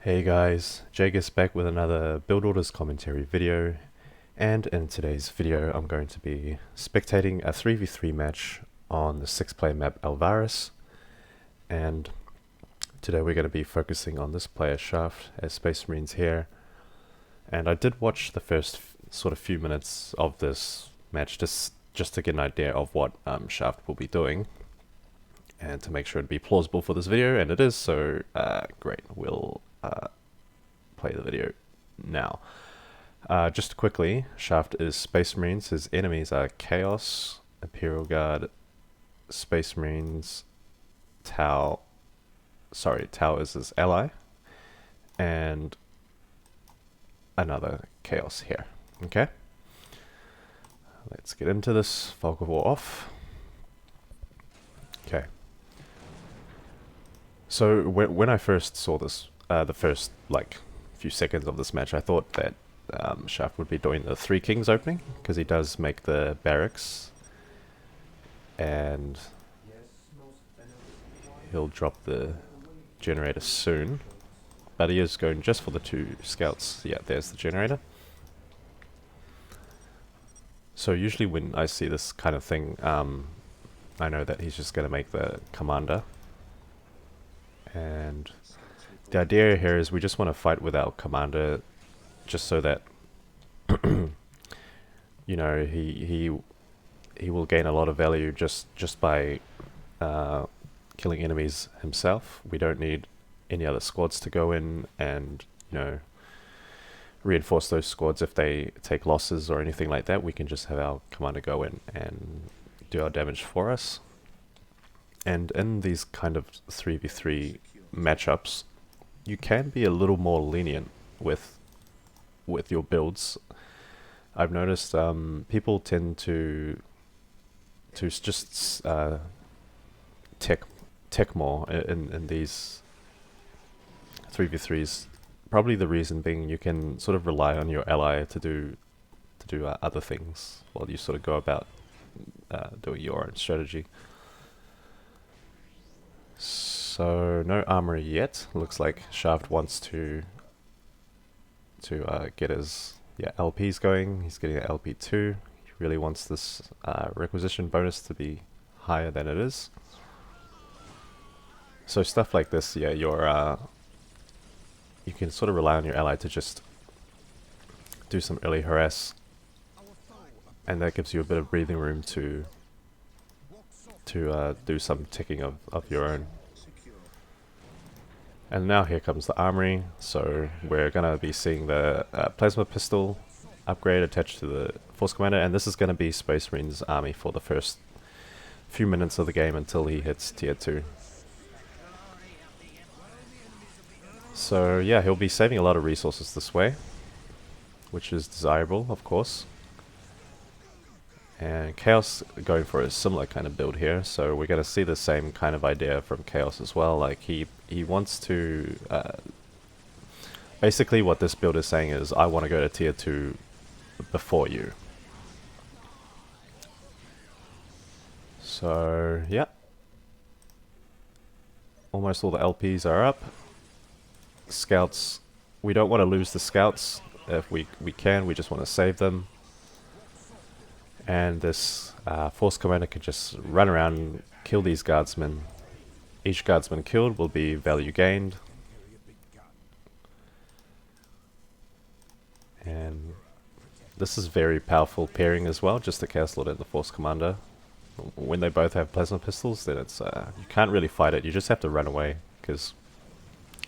Hey guys, Jake is back with another build orders commentary video, and in today's video I'm going to be spectating a 3v3 match on the 6-player map Alvarez, and today we're going to be focusing on this player Shaft as Space Marines here. And I did watch the first sort of few minutes of this match just to get an idea of what Shaft will be doing and to make sure it'd be plausible for this video, and it is, so great. We'll play the video now. Just quickly, Shaft is Space Marines. His enemies are Chaos, Imperial Guard, Space Marines, Tau. Sorry, Tau is his ally, and another Chaos here. Okay, let's get into this. Fog of War off. Okay. So when I first saw this, the first few seconds of this match, I thought that Shaft would be doing the Three Kings opening, because he does make the barracks, and he'll drop the generator soon. But he is going just for the 2 scouts. Yeah, there's the generator. So usually when I see this kind of thing, I know that he's just going to make the commander. And the idea here is we just want to fight with our commander, just so that you know he will gain a lot of value just by killing enemies himself. We don't need any other squads to go in and reinforce those squads if they take losses or anything like that. We can just have our commander go in and do our damage for us. And in these kind of 3v3 matchups, you can be a little more lenient with your builds. I've noticed people tend to just tech more in these 3v3s. Probably the reason being you can sort of rely on your ally to do other things while you sort of go about doing your own strategy. So no armory yet. Looks like Shaft wants to get his LPs going. He's getting an LP2. He really wants this requisition bonus to be higher than it is. So stuff like this, yeah, you can sort of rely on your ally to just do some early harass, and that gives you a bit of breathing room to do some ticking of your own. And now here comes the armory, so we're going to be seeing the plasma pistol upgrade attached to the Force Commander, and this is going to be Space Marine's army for the first few minutes of the game until he hits tier 2. So yeah, he'll be saving a lot of resources this way, which is desirable, of course. And Chaos going for a similar kind of build here, so we're going to see the same kind of idea from Chaos as well. Like he wants to basically what this build is saying is, I want to go to tier 2 before you. So yeah, almost all the LPs are up. Scouts, we don't want to lose the scouts. If we can, we just want to save them. And this Force Commander can just run around and kill these guardsmen. Each guardsman killed will be value gained. And this is very powerful pairing as well, just the Chaos Lord and the Force Commander. When they both have plasma pistols, then it's you can't really fight it, you just have to run away, because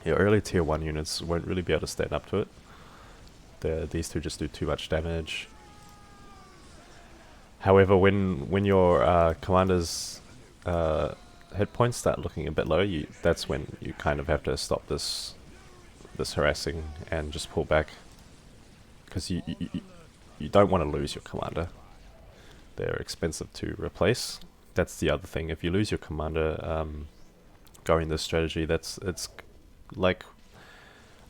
your early tier 1 units won't really be able to stand up to it. These two just do too much damage. However, when your commander's hit points start looking a bit low, that's when you kind of have to stop this harassing and just pull back, because you don't want to lose your commander. They're expensive to replace. That's the other thing. If you lose your commander going this strategy, it's like,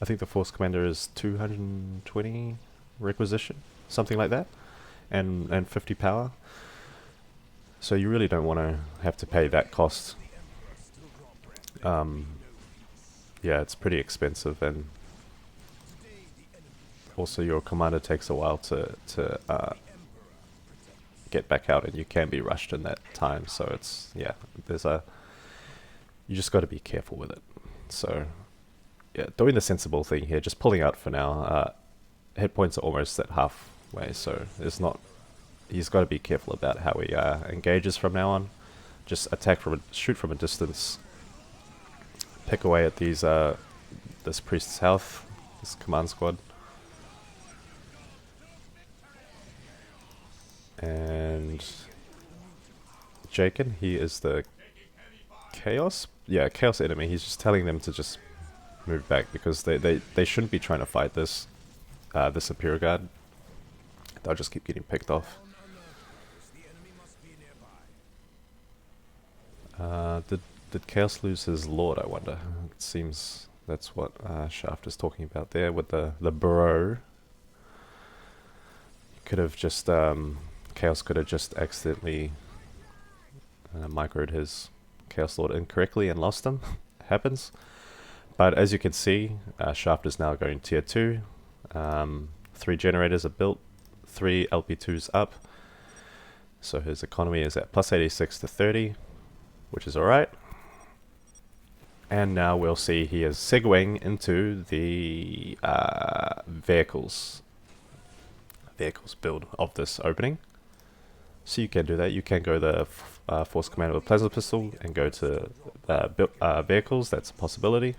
I think the Force Commander is 220 requisition, something like that. And 50 power, so you really don't want to have to pay that cost yeah, it's pretty expensive, and also your commander takes a while to get back out, and you can be rushed in that time. So it's, yeah, you just got to be careful with it. So yeah, doing the sensible thing here, just pulling out for now. Hit points are almost at halfway, so it's not. He's got to be careful about how he engages from now on. Just attack shoot from a distance. Pick away at these this priest's health, this command squad, and Jaken. He is the chaos. Yeah, chaos enemy. He's just telling them to just move back because they shouldn't be trying to fight this this Imperial Guard. They'll just keep getting picked off. Did Chaos lose his lord, I wonder? It seems that's what Shaft is talking about there with the bro. Could have just Chaos could have just accidentally microed his Chaos Lord incorrectly and lost him. Happens. But as you can see, Shaft is now going tier 2. 3 generators are built, 3 LP2s up. So his economy is at plus 86 to 30, which is alright. And now we'll see he is segueing into the vehicles build of this opening. So you can do that. You can go the Force Commander with Plasma Pistol and go to vehicles. That's a possibility.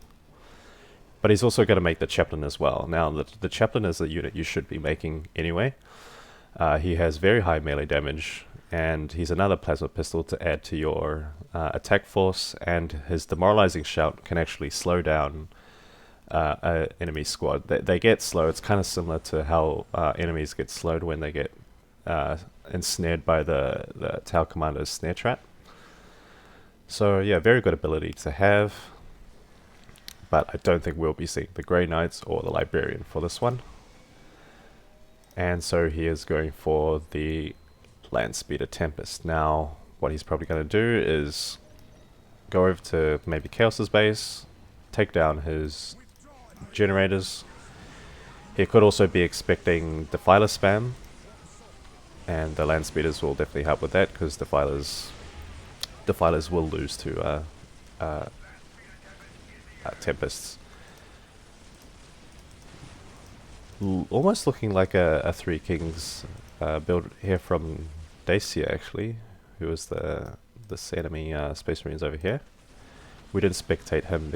But he's also going to make the Chaplain as well. Now, the Chaplain is a unit you should be making anyway. He has very high melee damage, and he's another Plasma Pistol to add to your attack force, and his Demoralizing Shout can actually slow down an enemy squad. They get slow. It's kind of similar to how enemies get slowed when they get ensnared by the Tau Commander's snare trap. So yeah, very good ability to have. But I don't think we'll be seeing the Grey Knights or the Librarian for this one. And so he is going for the Landspeeder Tempest. Now, what he's probably going to do is go over to maybe Chaos's base, take down his generators. He could also be expecting Defiler spam, and the Landspeeders will definitely help with that, because Defilers will lose to Tempests. Almost looking like a Three Kings build here from Dacia, actually, who is this enemy Space Marines over here. We didn't spectate him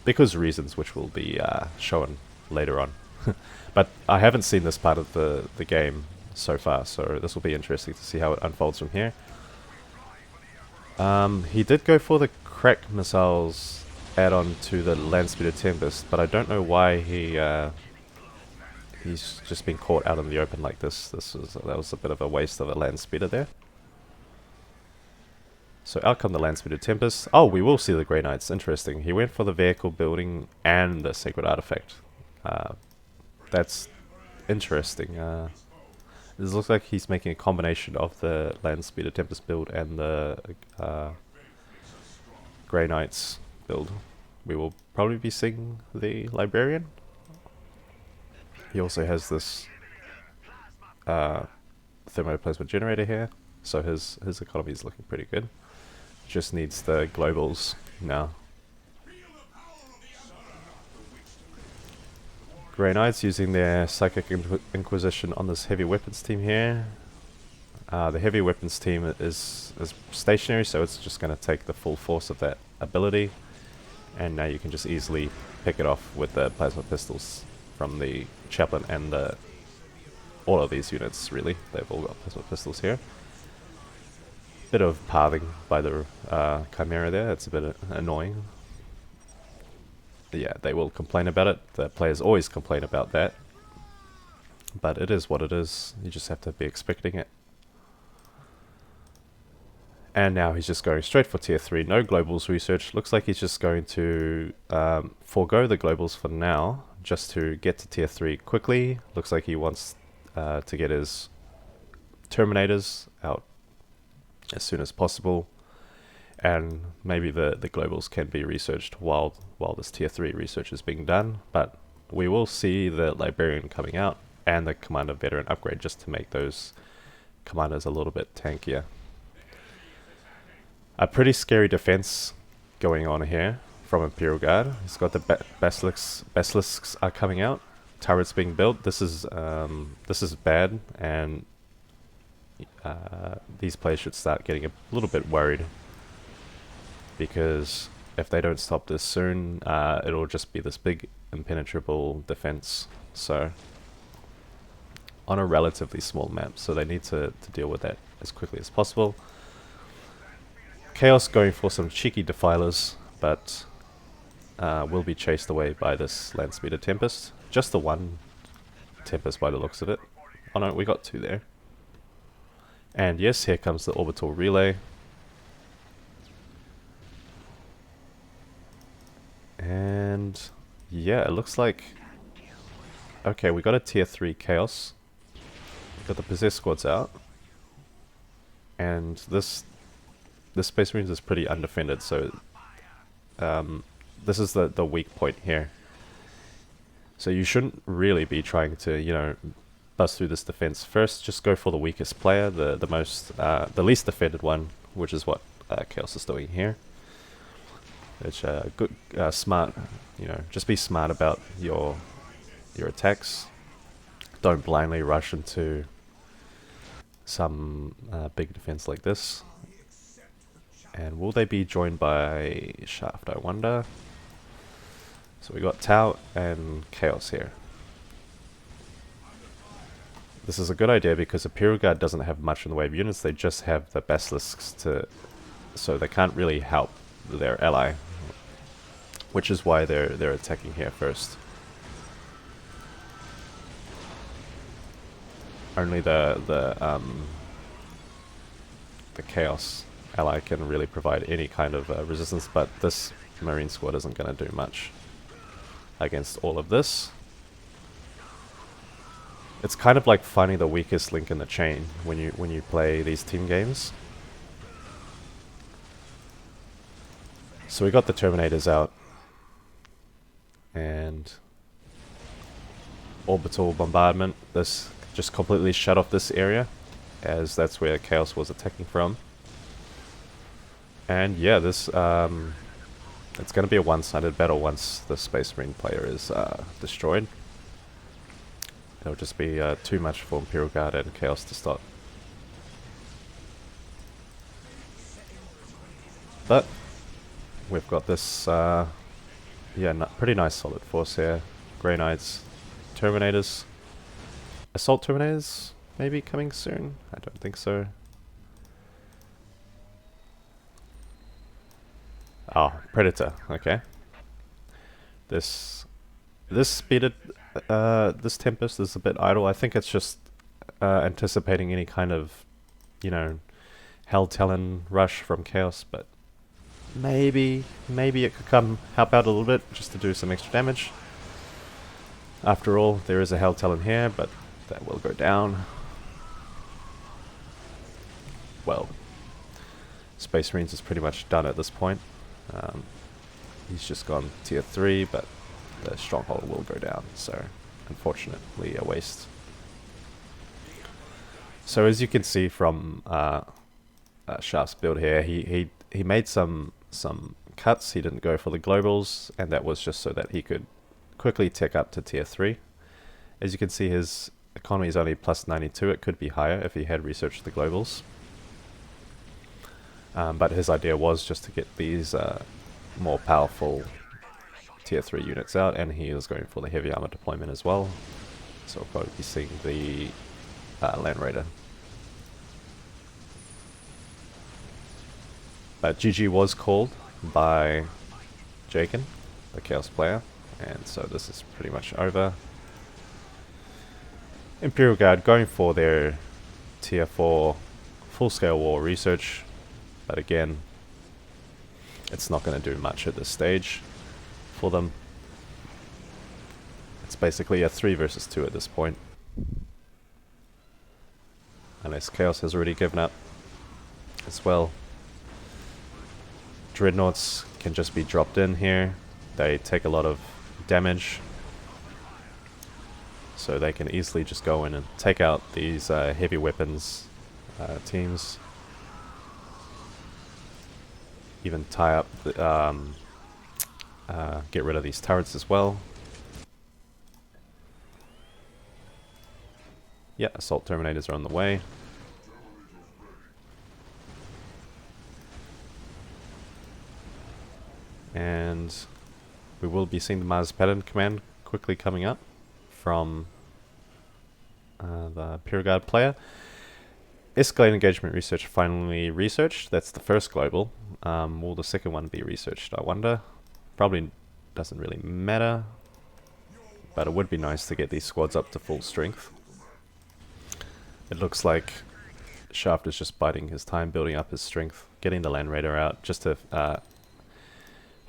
because reasons which will be shown later on. But I haven't seen this part of the game so far, so this will be interesting to see how it unfolds from here. He did go for the crack missiles add-on to the Landspeeder Tempest, but I don't know why he's just been caught out in the open like this. That was a bit of a waste of a Landspeeder there. So out come the Landspeeder Tempest. Oh, we will see the Grey Knights. Interesting. He went for the vehicle building and the Sacred Artifact. That's interesting. This looks like he's making a combination of the Landspeeder Tempest build and the Grey Knights build. We will probably be seeing the Librarian. He also has this thermoplasma generator here, so his economy is looking pretty good. Just needs the globals now. Grey Knights using their Psychic Inquisition on this heavy weapons team here. The heavy weapons team is stationary, so it's just going to take the full force of that ability. And now you can just easily pick it off with the plasma pistols from the Chaplain and all of these units, really. They've all got plasma pistols here. Bit of pathing by the Chimera there, it's a bit annoying. But yeah, they will complain about it. The players always complain about that. But it is what it is. You just have to be expecting it. And now he's just going straight for tier 3. No globals research. Looks like he's just going to forego the globals for now, just to get to tier 3 quickly. Looks like he wants to get his Terminators out as soon as possible. and maybe the globals can be researched while this tier 3 research is being done, but we will see the Librarian coming out and the Commander Veteran upgrade just to make those commanders a little bit tankier. A pretty scary defense going on here from Imperial Guard. He's got the Basilisks are coming out, turrets being built. This is bad, and these players should start getting a little bit worried, because if they don't stop this soon, it'll just be this big impenetrable defense. So on a relatively small map, so they need to deal with that as quickly as possible. Chaos going for some cheeky defilers, but will be chased away by this Landspeeder Tempest. Just the one Tempest by the looks of it. Oh no, we got two there. And yes, here comes the orbital relay. And yeah, it looks like... Okay, we got a tier 3 Chaos. We got the Possessed Squads out. And this Space Marines is pretty undefended, so this is the weak point here. So you shouldn't really be trying to, you know, bust through this defense. First, just go for the weakest player, the least defended one, which is what Chaos is doing here. It's good, smart. You know, just be smart about your attacks. Don't blindly rush into some big defense like this. And will they be joined by Shaft, I wonder? So we got Tau and Chaos here. This is a good idea because Imperial Guard doesn't have much in the way of units. They just have the Basilisks so they can't really help their ally, which is why they're attacking here first. Only the Chaos ally can really provide any kind of resistance, but this Marine squad isn't going to do much against all of this. It's kind of like finding the weakest link in the chain when you play these team games. So we got the Terminators out, and orbital bombardment. This just completely shut off this area, as that's where Chaos was attacking from. And yeah, this it's going to be a one-sided battle once the Space Marine player is destroyed. It'll just be too much for Imperial Guard and Chaos to stop. But we've got this, pretty nice solid force here. Grey Knights, Terminators, Assault Terminators maybe coming soon? I don't think so. Oh, Predator, okay. This speeded, this Tempest is a bit idle. I think it's just anticipating any kind of, you know, Hell Talon rush from Chaos, but maybe it could come help out a little bit just to do some extra damage. After all, there is a Hell Talon here, but that will go down. Well, Space Marines is pretty much done at this point. He's just gone tier 3, but the stronghold will go down, so unfortunately a waste. So as you can see from Shaft's build here, he made some cuts. He didn't go for the globals, and that was just so that he could quickly tick up to tier 3. As you can see, his economy is only plus 92. It could be higher if he had researched the globals. But his idea was just to get these more powerful tier 3 units out, and he is going for the heavy armor deployment as well. So we'll probably be seeing the Land Raider. But GG was called by Jaken, the Chaos player, and so this is pretty much over. Imperial Guard going for their tier 4 full-scale war research. But again, it's not going to do much at this stage for them. It's basically a 3 versus 2 at this point. Unless Chaos has already given up as well. Dreadnoughts can just be dropped in here. They take a lot of damage, so they can easily just go in and take out these heavy weapons teams. Even tie up the, get rid of these turrets as well. Yeah, assault Terminators are on the way. And we will be seeing the Mars pattern command quickly coming up from the Imperial Guard player. Escalate engagement research finally researched. That's the first global. Will the second one be researched, I wonder? Probably doesn't really matter, but it would be nice to get these squads up to full strength. It looks like Shaft is just biding his time, building up his strength, getting the Land Raider out, just to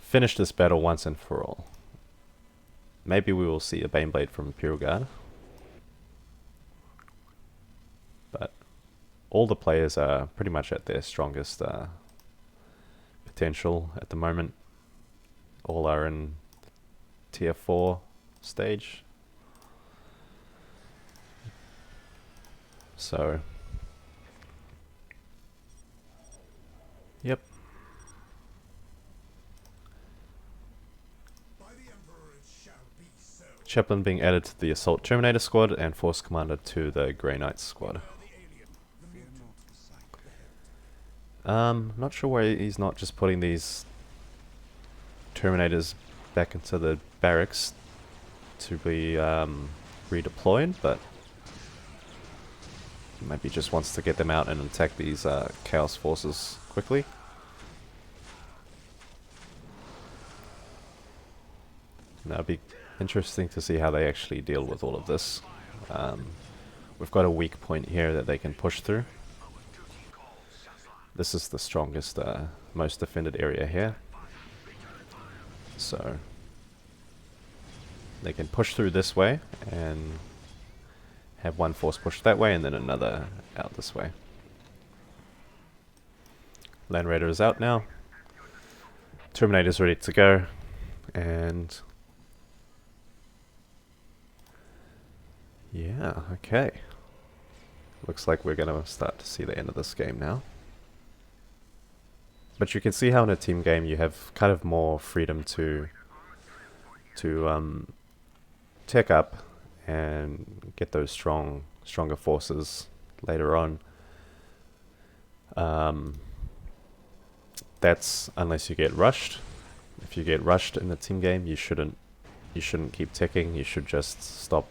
finish this battle once and for all. Maybe we will see a Baneblade from Imperial Guard. But all the players are pretty much at their strongest potential at the moment. All are in tier 4 stage. So, yep. Chaplain being added to the Assault Terminator squad and Force Commander to the Grey Knights squad. Not sure why he's not just putting these Terminators back into the barracks to be redeployed, but maybe just wants to get them out and attack these Chaos forces quickly. Now it'd be interesting to see how they actually deal with all of this. We've got a weak point here that they can push through. This is the strongest, most defended area here. So they can push through this way and have one force push that way and then another out this way. Land Raider is out now. Terminator's ready to go. And yeah, okay. Looks like we're gonna start to see the end of this game now. But you can see how in a team game you have kind of more freedom to tech up and get those stronger forces later on. That's unless you get rushed. If you get rushed in the team game, you shouldn't keep teching. You should just stop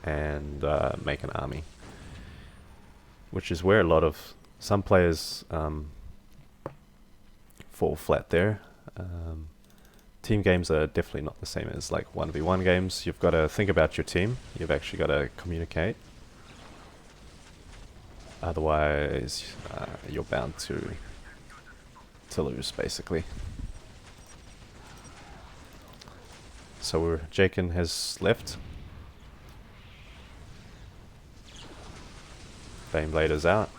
and make an army, which is where a lot of some players fall flat there. Team games are definitely not the same as like 1v1 games. You've got to think about your team. You've actually got to communicate. Otherwise, you're bound to lose, basically. So Jakin has left. Baneblade is out.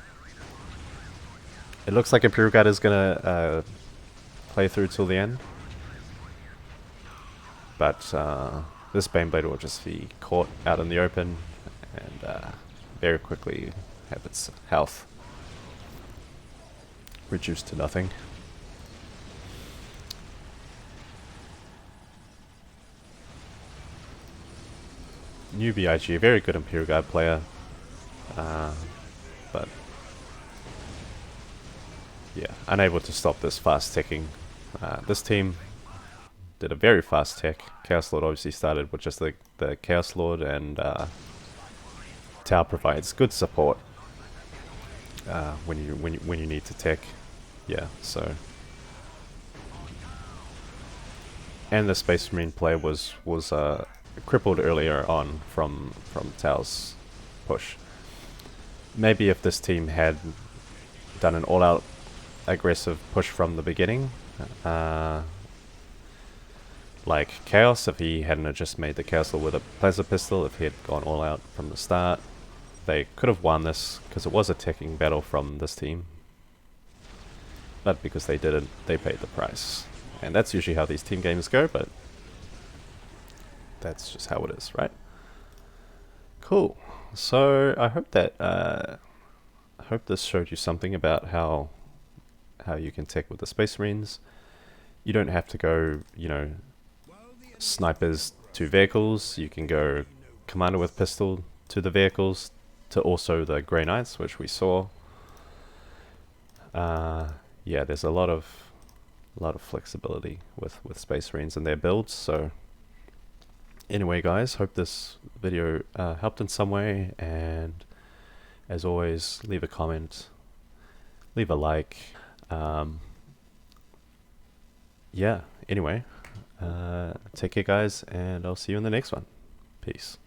It looks like Imperial Guard is gonna play through till the end. But this Baneblade will just be caught out in the open and very quickly have its health reduced to nothing. New BIG, very good Imperial Guard player. But yeah, unable to stop this fast teching. This team did a very fast tech. Chaos Lord obviously started with just the Chaos Lord, and Tau provides good support when you need to tech. Yeah, so. And the Space Marine player was crippled earlier on from Tau's push. Maybe if this team had done an all-out aggressive push from the beginning, like Chaos, if he hadn't just made the Chaos Lord with a Plasma Pistol, if he had gone all out from the start, they could have won this, because it was a teching battle from this team. but because they didn't, they paid the price. And that's usually how these team games go, but that's just how it is, right? Cool. So I hope that I hope this showed you something about how you can tech with the Space Marines. You don't have to go, you know, snipers to vehicles. You can go commander with pistol to the vehicles, to also the Grey Knights, which we saw. Yeah, there's a lot of flexibility with Space Marines and their builds. So anyway, guys, hope this video helped in some way, and as always, leave a comment, leave a like. Yeah, anyway, take care, guys, and I'll see you in the next one. Peace.